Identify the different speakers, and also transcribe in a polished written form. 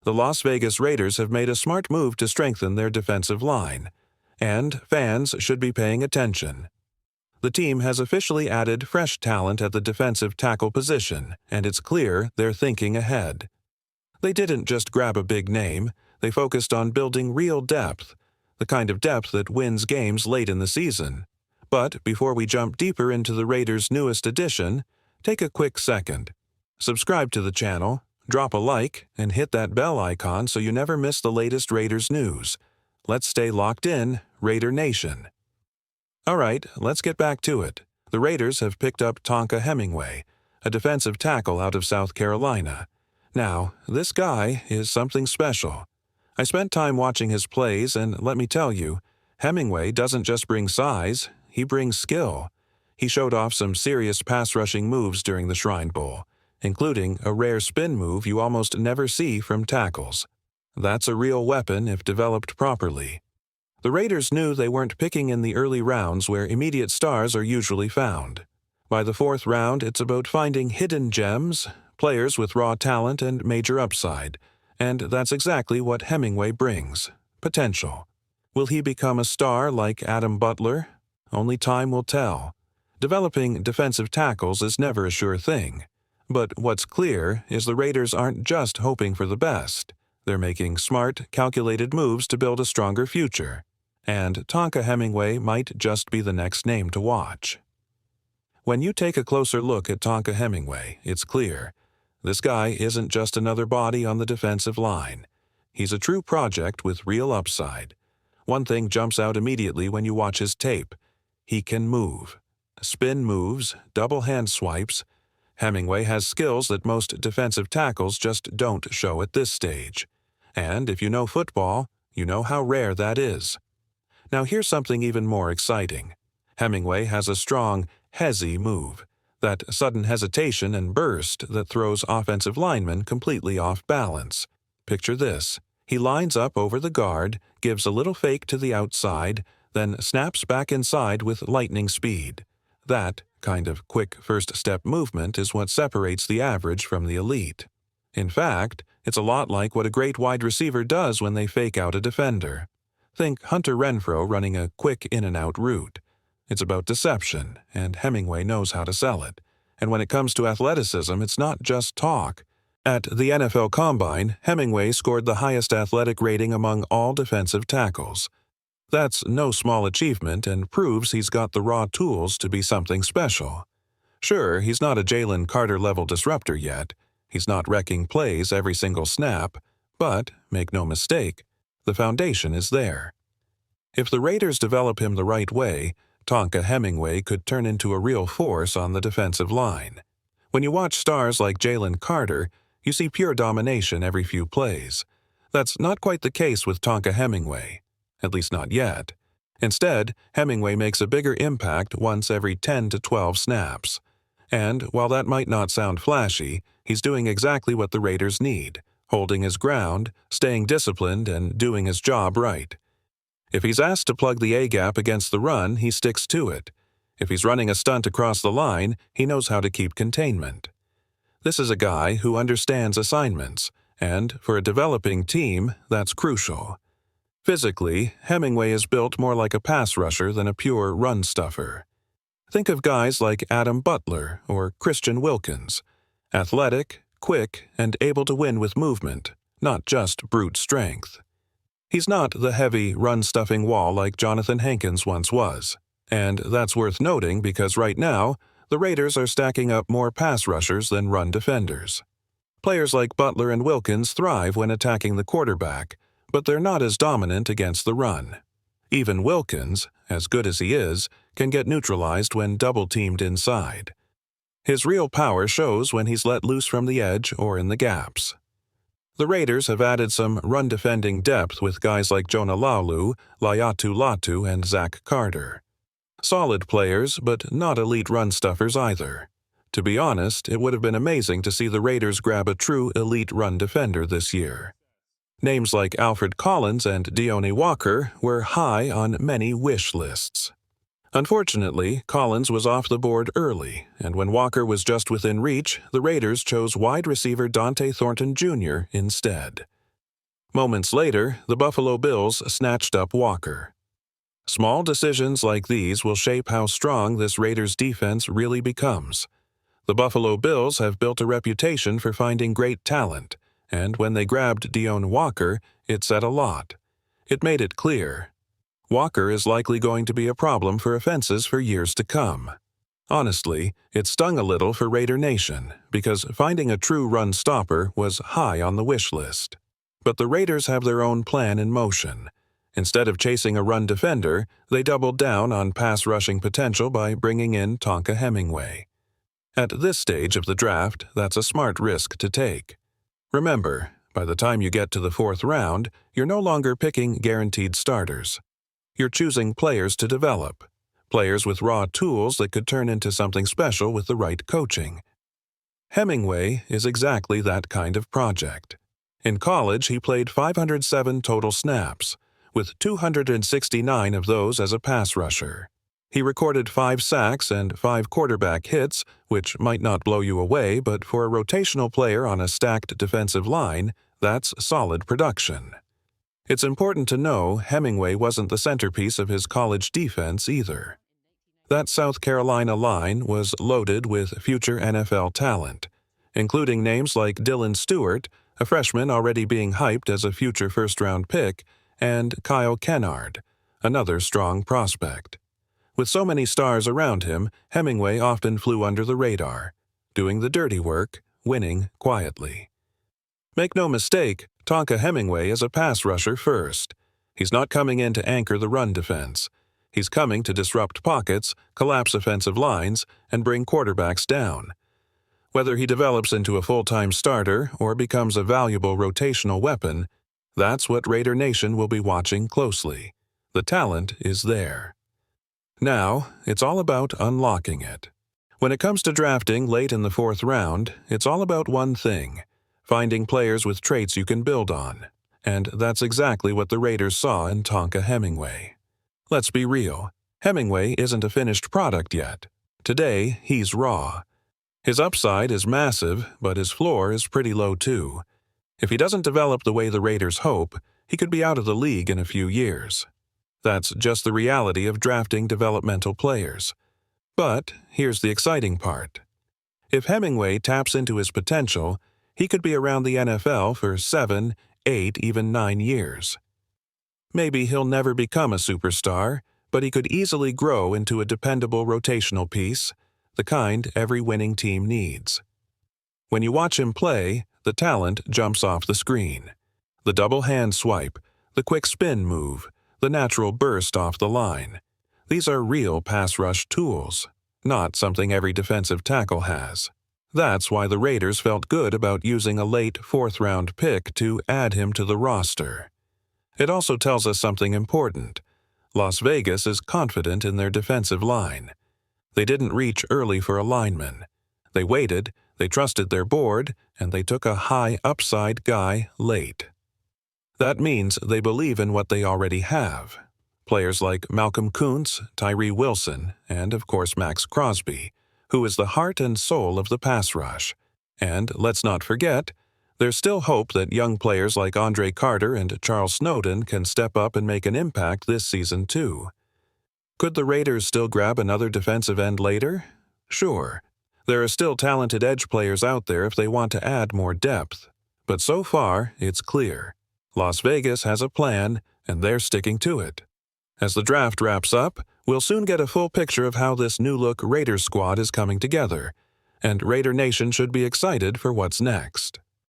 Speaker 1: The Las Vegas Raiders have made a smart move to strengthen their defensive line, and fans should be paying attention. The team has officially added fresh talent at the defensive tackle position, and it's clear they're thinking ahead. They didn't just grab a big name, they focused on building real depth, the kind of depth that wins games late in the season. But before we jump deeper into the Raiders' newest addition, take a quick second. Subscribe to the channel, drop a like, and hit that bell icon so you never miss the latest Raiders news. Let's stay locked in, Raider Nation. Alright, let's get back to it. The Raiders have picked up Tonka Hemingway, a defensive tackle out of South Carolina. Now, this guy is something special. I spent time watching his plays, and let me tell you, Hemingway doesn't just bring size, he brings skill. He showed off some serious pass-rushing moves during the Shrine Bowl, including a rare spin move you almost never see from tackles. That's a real weapon if developed properly. The Raiders knew they weren't picking in the early rounds where immediate stars are usually found. By the fourth round, it's about finding hidden gems, players with raw talent and major upside, and that's exactly what Hemingway brings: potential. Will he become a star like Adam Butler? Only time will tell. Developing defensive tackles is never a sure thing. But what's clear is the Raiders aren't just hoping for the best. They're making smart, calculated moves to build a stronger future. And Tonka Hemingway might just be the next name to watch. When you take a closer look at Tonka Hemingway, it's clear. This guy isn't just another body on the defensive line. He's a true project with real upside. One thing jumps out immediately when you watch his tape. He can move. Spin moves, double hand swipes. Hemingway has skills that most defensive tackles just don't show at this stage. And if you know football, you know how rare that is. Now here's something even more exciting. Hemingway has a strong, hezzy move, that sudden hesitation and burst that throws offensive linemen completely off balance. Picture this. He lines up over the guard, gives a little fake to the outside, then snaps back inside with lightning speed. That kind of quick first-step movement is what separates the average from the elite. In fact, it's a lot like what a great wide receiver does when they fake out a defender. Think Hunter Renfrow running a quick in-and-out route. It's about deception, and Hemingway knows how to sell it. And when it comes to athleticism, it's not just talk. At the NFL Combine, Hemingway scored the highest athletic rating among all defensive tackles. That's no small achievement and proves he's got the raw tools to be something special. Sure, he's not a Jalen Carter-level disruptor yet. He's not wrecking plays every single snap. But, make no mistake, the foundation is there. If the Raiders develop him the right way, Tonka Hemingway could turn into a real force on the defensive line. When you watch stars like Jalen Carter, you see pure domination every few plays. That's not quite the case with Tonka Hemingway. At least not yet. Instead, Hemingway makes a bigger impact once every 10 to 12 snaps. And while that might not sound flashy, he's doing exactly what the Raiders need: holding his ground, staying disciplined, and doing his job right. If he's asked to plug the A-gap against the run, he sticks to it. If he's running a stunt across the line, he knows how to keep containment. This is a guy who understands assignments, and for a developing team, that's crucial. Physically, Hemingway is built more like a pass rusher than a pure run stuffer. Think of guys like Adam Butler or Christian Wilkins. Athletic, quick, and able to win with movement, not just brute strength. He's not the heavy, run-stuffing wall like Jonathan Hankins once was. And that's worth noting because right now, the Raiders are stacking up more pass rushers than run defenders. Players like Butler and Wilkins thrive when attacking the quarterback, but they're not as dominant against the run. Even Wilkins, as good as he is, can get neutralized when double-teamed inside. His real power shows when he's let loose from the edge or in the gaps. The Raiders have added some run-defending depth with guys like Jonah Laulu, Layatu Latu, and Zach Carter. Solid players, but not elite run-stuffers either. To be honest, it would have been amazing to see the Raiders grab a true elite run defender this year. Names like Alfred Collins and Deone Walker were high on many wish lists. Unfortunately, Collins was off the board early, and when Walker was just within reach, the Raiders chose wide receiver Dante Thornton Jr. instead. Moments later, the Buffalo Bills snatched up Walker. Small decisions like these will shape how strong this Raiders defense really becomes. The Buffalo Bills have built a reputation for finding great talent, and when they grabbed Deone Walker, it said a lot. It made it clear. Walker is likely going to be a problem for offenses for years to come. Honestly, it stung a little for Raider Nation, because finding a true run stopper was high on the wish list. But the Raiders have their own plan in motion. Instead of chasing a run defender, they doubled down on pass rushing potential by bringing in Tonka Hemingway. At this stage of the draft, that's a smart risk to take. Remember, by the time you get to the 4th round, you're no longer picking guaranteed starters. You're choosing players to develop, players with raw tools that could turn into something special with the right coaching. Hemingway is exactly that kind of project. In college, he played 507 total snaps, with 269 of those as a pass rusher. He recorded 5 sacks and 5 quarterback hits, which might not blow you away, but for a rotational player on a stacked defensive line, that's solid production. It's important to know Hemingway wasn't the centerpiece of his college defense either. That South Carolina line was loaded with future NFL talent, including names like Dylan Stewart, a freshman already being hyped as a future first-round pick, and Kyle Kennard, another strong prospect. With so many stars around him, Hemingway often flew under the radar, doing the dirty work, winning quietly. Make no mistake, Tonka Hemingway is a pass rusher first. He's not coming in to anchor the run defense. He's coming to disrupt pockets, collapse offensive lines, and bring quarterbacks down. Whether he develops into a full-time starter or becomes a valuable rotational weapon, that's what Raider Nation will be watching closely. The talent is there. Now, it's all about unlocking it. When it comes to drafting late in the 4th round, it's all about one thing: finding players with traits you can build on. And that's exactly what the Raiders saw in Tonka Hemingway. Let's be real. Hemingway isn't a finished product yet. Today, he's raw. His upside is massive, but his floor is pretty low too. If he doesn't develop the way the Raiders hope, he could be out of the league in a few years. That's just the reality of drafting developmental players. But here's the exciting part. If Hemingway taps into his potential, he could be around the NFL for 7, 8, even 9 years. Maybe he'll never become a superstar, but he could easily grow into a dependable rotational piece, the kind every winning team needs. When you watch him play, the talent jumps off the screen. The double hand swipe, the quick spin move, the natural burst off the line. These are real pass rush tools, not something every defensive tackle has. That's why the Raiders felt good about using a late 4th-round pick to add him to the roster. It also tells us something important. Las Vegas is confident in their defensive line. They didn't reach early for a lineman. They waited, they trusted their board, and they took a high upside guy late. That means they believe in what they already have. Players like Malcolm Kuntz, Tyree Wilson, and of course Max Crosby, who is the heart and soul of the pass rush. And let's not forget, there's still hope that young players like Andre Carter and Charles Snowden can step up and make an impact this season too. Could the Raiders still grab another defensive end later? Sure. There are still talented edge players out there if they want to add more depth. But so far, it's clear. Las Vegas has a plan, and they're sticking to it. As the draft wraps up, we'll soon get a full picture of how this new-look Raiders squad is coming together, and Raider Nation should be excited for what's next.